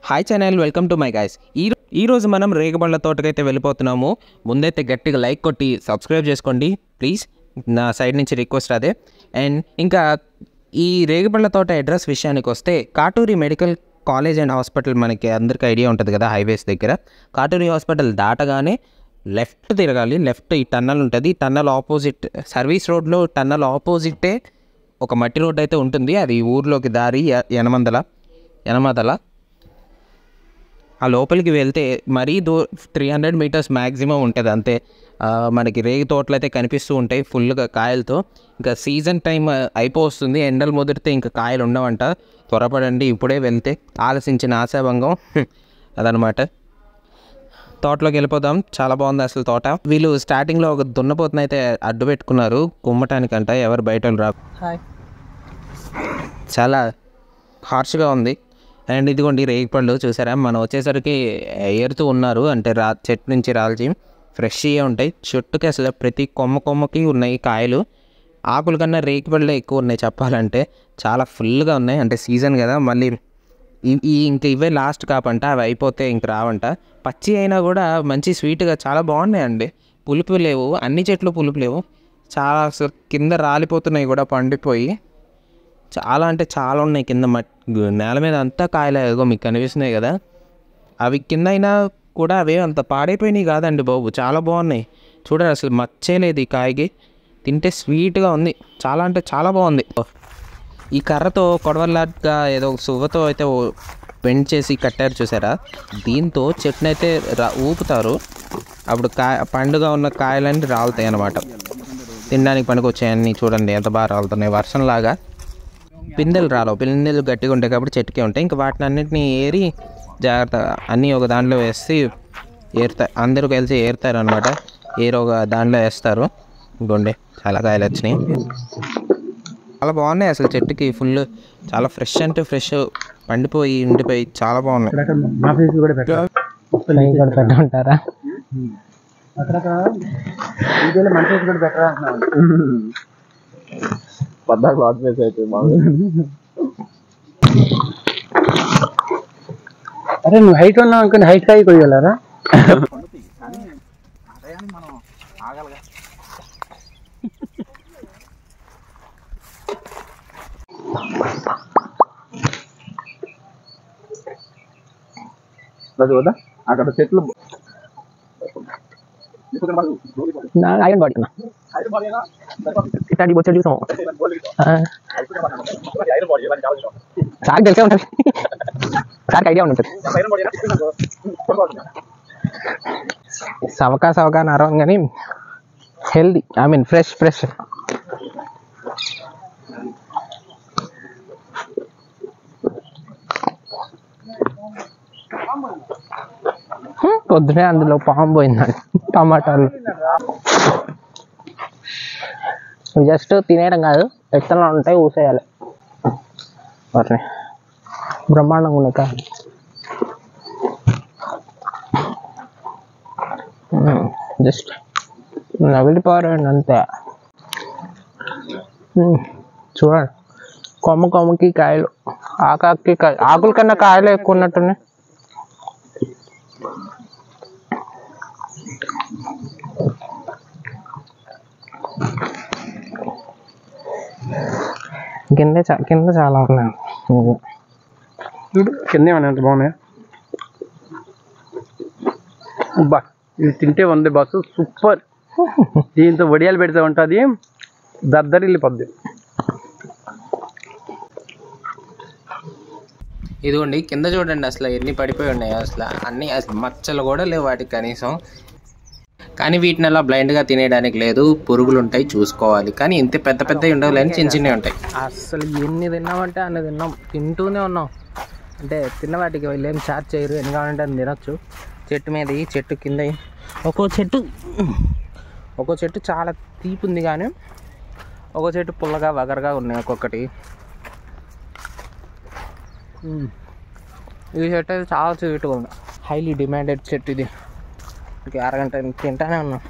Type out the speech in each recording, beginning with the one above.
Hi channel, welcome to my guys. ఈరోజు మనం రేగుబండ్ల తోటకైతే వెళ్ళిపోతున్నాము. ముందైతే గట్టిగా లైక్ కొట్టి సబ్స్క్రైబ్ చేసుకోండి ప్లీజ్, నా సైడ్ నుంచి రిక్వెస్ట్ అదే. అండ్ ఇంకా ఈ రేగుబండ్ల తోట అడ్రస్ విషయానికి వస్తే, Katuri medical college and hospital మనకి అందరికీ ఐడియా ఉంటుంది కదా, హైవేస్ దగ్గర. కాటూరి హాస్పిటల్ దాటగానే లెఫ్ట్ తిరగాలి. లెఫ్ట్ ఈ టన్నల్ ఉంటుంది. టన్నల్ ఆపోజిట్ సర్వీస్ రోడ్లో టన్నల్ ఆపోజిటే ఒక మట్టి రోడ్ అయితే ఉంటుంది. అది ఊర్లోకి దారి యనమదల. ఆ లోపలికి వెళ్తే మరీ 300 మీటర్స్ మ్యాక్సిమం ఉంటుంది అంతే. మనకి రేగి తోటలు అయితే కనిపిస్తూ ఉంటాయి ఫుల్గా కాయలతో. ఇంకా సీజన్ టైం అయిపోతుంది, ఎండలు ముదిరితే ఇంకా కాయలు ఉండవంట. త్వరపడండి, ఇప్పుడే వెళ్తే ఆలసించిన ఆశాభంగం అదనమాట. తోటలోకి వెళ్ళిపోదాం. చాలా బాగుంది అసలు తోట. వీళ్ళు స్టార్టింగ్లో ఒక దున్నపోతునైతే అడ్డు పెట్టుకున్నారు కుమ్మటానికంట, ఎవరు బయట రా. చాలా హార్ష్గా ఉంది. అండ్ ఇదిగోండి రేగిపళ్ళు చూసారా, మనం వచ్చేసరికి ఏరుతూ ఉన్నారు. అంటే చెట్టు నుంచి రాల్చి ఫ్రెష్గా ఉంటాయి. చెట్టుకి అసలు ప్రతి కొమ్మకి ఉన్నాయి కాయలు. ఆకుల కన్నా రేగిపళ్ళే ఎక్కువ ఉన్నాయి చెప్పాలంటే. చాలా ఫుల్గా ఉన్నాయి. అంటే సీజన్ కదా, మళ్ళీ ఇంకా ఇవే లాస్ట్ కాపంట, అవి అయిపోతే ఇంక రావంట. పచ్చి అయినా కూడా మంచి స్వీట్గా చాలా బాగున్నాయండి. పులుపు లేవు, అన్ని చెట్లు పులుపు లేవు. చాలా అసలు కింద రాలిపోతున్నాయి కూడా పండిపోయి. చాలా అంటే చాలా ఉన్నాయి కింద నేల మీద అంతా కాయలే. ఏదో మీకు కనిపిస్తున్నాయి కదా, అవి కింద అయినా కూడా అవే అంత పాడైపోయినాయి కాదండి బాబు, చాలా బాగున్నాయి. చూడండి అసలు మచ్చేలేదు ఈ కాయకి. తింటే స్వీట్గా ఉంది, చాలా అంటే చాలా బాగుంది. ఈ కర్రతో కొడవల్లాగా ఏదో సువ్వతో అయితే బెండ్ చేసి కట్టారు చూసారా, దీంతో చెట్టును అయితే ఊపుతారు. అప్పుడు పండుగ ఉన్న కాయలన్నీ రాలుతాయి అన్నమాట. తినడానికి పనికి వచ్చాయన్నీ చూడండి ఎంత బాగా రాలుతున్నాయి. వర్షంలాగా పిందెలు పిందెలు గట్టిగా ఉంటాయి కాబట్టి చెట్టుకే ఉంటాయి. ఇంకా వాటిని అన్నింటినీ ఏరి జాగ్రత్తగా అన్నీ ఒక దాంట్లో వేసి ఏరుతారు. అందరూ కలిసి ఏరుతారు అనమాట. ఒక దాంట్లో వేస్తారు. ఇంకోండి చాలా కాయలు వచ్చినాయి, చాలా బాగున్నాయి అసలు. చెట్టుకి ఫుల్ చాలా ఫ్రెష్ అంటే ఫ్రెష్ పండిపోయి ఉండిపోయి చాలా బాగున్నాయి. ఉంటారా పద్దాకు లాట్ ఫేస్ అయితే అరే నువ్వు హైట్ ఉన్నావు అనుకుని హైట్ కాయ కొయ్యాలరా. వద్దా అక్కడ చెట్లు ఐరన్ బాడీ ఇట్లాంటి బొచ్చడు చూసాం. సార్ తెలిసే ఉంటుంది, సార్కి ఐడియా ఉంటుంది. సవకా నరం కానీ హెల్దీ, ఐ మీన్ ఫ్రెష్. పొద్దునే అందులో పాము పోయిందండి టమాటాలు. జస్ట్ తినేయడం కాదు, ఎత్తలో ఉంటాయి ఊసేయాలి. వాటిని బ్రహ్మాండంగా ఉన్నాయి కాదు. జస్ట్ నవిలిపోరండి అంతే. చూడండి కొమ్మకి కాయలు, ఆకాకి కాయలు, ఆకుల కన్నా కాయలు ఎక్కువ ఉన్నట్టున్నాయి. కింద చాలా ఉన్నాయి. కింద ఏమన్నా ఎంత బాగున్నాయి. బా ఇది తింటే ఉంది బస్సు సూపర్. దీంతో వడియాలు పెడితే ఉంటుంది, దద్దరిల్లిపోద్ది. ఇదిగోండి కింద చూడండి అసలు ఎన్ని పడిపోయి ఉన్నాయి. అసలు మచ్చలు కూడా లేవు వాటికి కనీసం. కానీ వీటిని అలా బ్లైండ్గా తినేయడానికి లేదు, పురుగులు ఉంటాయి చూసుకోవాలి. కానీ ఇంత పెద్దవి ఉండవు, లేని చిన్నవి ఉంటాయి. అసలు ఎన్ని తిన్నామంటే అన్ని తిన్నాం, తింటూనే ఉన్నాం. అంటే తిన్న వాటికి వీళ్ళు ఏం చార్జ్ చేయరు, ఎన్ని కావాలంటే అని తినొచ్చు. చెట్టు మీద చెట్టు కింద ఒక్కో చెట్టు చాలా తీపి ఉంది, కానీ ఒక్కో చెట్టు పుల్లగా వగరగా ఉన్నాయి ఒక్కొక్కటి. ఈ చెట్టు అయితే చాలా స్వీట్గా ఉంది, హైలీ డిమాండెడ్ చెట్టు ఇది. అరగంట తింటానే ఉన్నాం.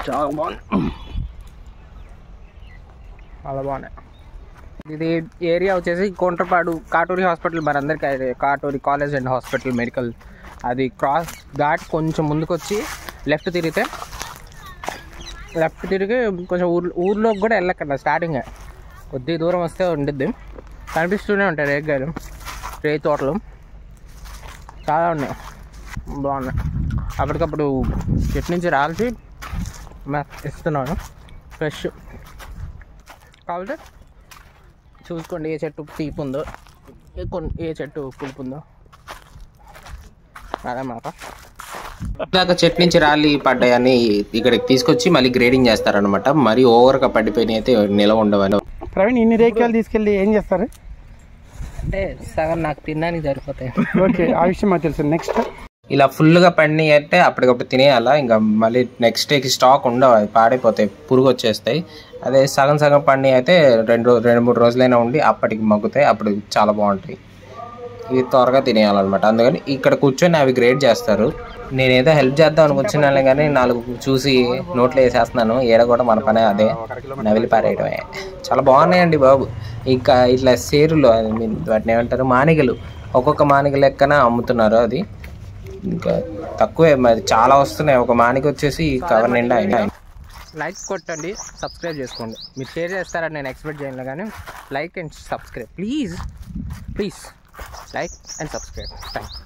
చాలా బాగుంది, చాలా బాగున్నాయి. ఇది ఏరియా వచ్చేసి కోంట్రపాడు కాటూరి హాస్పిటల్, మనందరికీ Katuri college and hospital medical, అది క్రాస్ ఘాట్ కొంచెం ముందుకు వచ్చి లెఫ్ట్ తిరిగి కొంచెం ఊర్లోకి కూడా వెళ్ళక్కర్లేదు, స్టార్టింగ్ కొద్ది దూరం వస్తే ఉండిద్ది. కనిపిస్తూనే ఉంటాయి రేగ్గాయలు, రే తోటలు చాలా ఉన్నాయి, బాగున్నాయి. అప్పటికప్పుడు చెట్టు నుంచి రాల్చి ఇస్తున్నాను ఫ్రెష్. కాబట్టి చూసుకోండి ఏ చెట్టు తీపి ఉందో, ఏ చెట్టు పులుపు ఉందో. అదన్నమాట. దాకా చెట్టు నుంచి రాలి పడ్డాయని ఇక్కడికి తీసుకొచ్చి మళ్ళీ గ్రేడింగ్ చేస్తారనమాట. మరి ఓవర్గా పడిపోయినాయి అయితే నిలవ ఉండవని. ప్రవీణ్, ఇన్ని రేకాయలు తీసుకెళ్ళి ఏం చేస్తారు? అంటే సగం నాకు తినడానికి సరిపోతాయి. ఓకే, ఆ విషయం మాకు తెలుసు. నెక్స్ట్ ఇలా ఫుల్గా పండినాయి అంటే అప్పటికప్పుడు తినేయాలా, ఇంకా మళ్ళీ నెక్స్ట్ డేకి స్టాక్ ఉండవు, అవి పాడైపోతాయి, పురుగు వచ్చేస్తాయి. అదే సగం సగం పండి అయితే 2-3 రోజులైనా ఉండి అప్పటికి మగ్గుతాయి, అప్పుడు చాలా బాగుంటాయి. ఇవి త్వరగా తినేయాలన్నమాట. అందుకని ఇక్కడ కూర్చొని అవి గ్రేడ్ చేస్తారు. నేనేదో హెల్ప్ చేద్దాం అని వచ్చినాను కానీ 4 చూసి నోట్లో వేసేస్తున్నాను. ఏడ కూడా మన పనే అదే, నవిలి పారేయడమే. చాలా బాగున్నాయండి బాబు. ఇంకా ఇట్లా సేరులు, వాటిని ఏమంటారు, మానిగలు, ఒక్కొక్క మానిగ లెక్కన అమ్ముతున్నారు. అది ఇంకా తక్కువే, మరి చాలా వస్తున్నాయి. ఒక మానిక వచ్చేసి కవర్ నిండా అయినా. లైక్ కొట్టండి, సబ్స్క్రైబ్ చేసుకోండి. మీరు షేర్ చేస్తారని నేను ఎక్స్పెక్ట్ చేయను, కానీ like and subscribe please, like and subscribe. Thank you.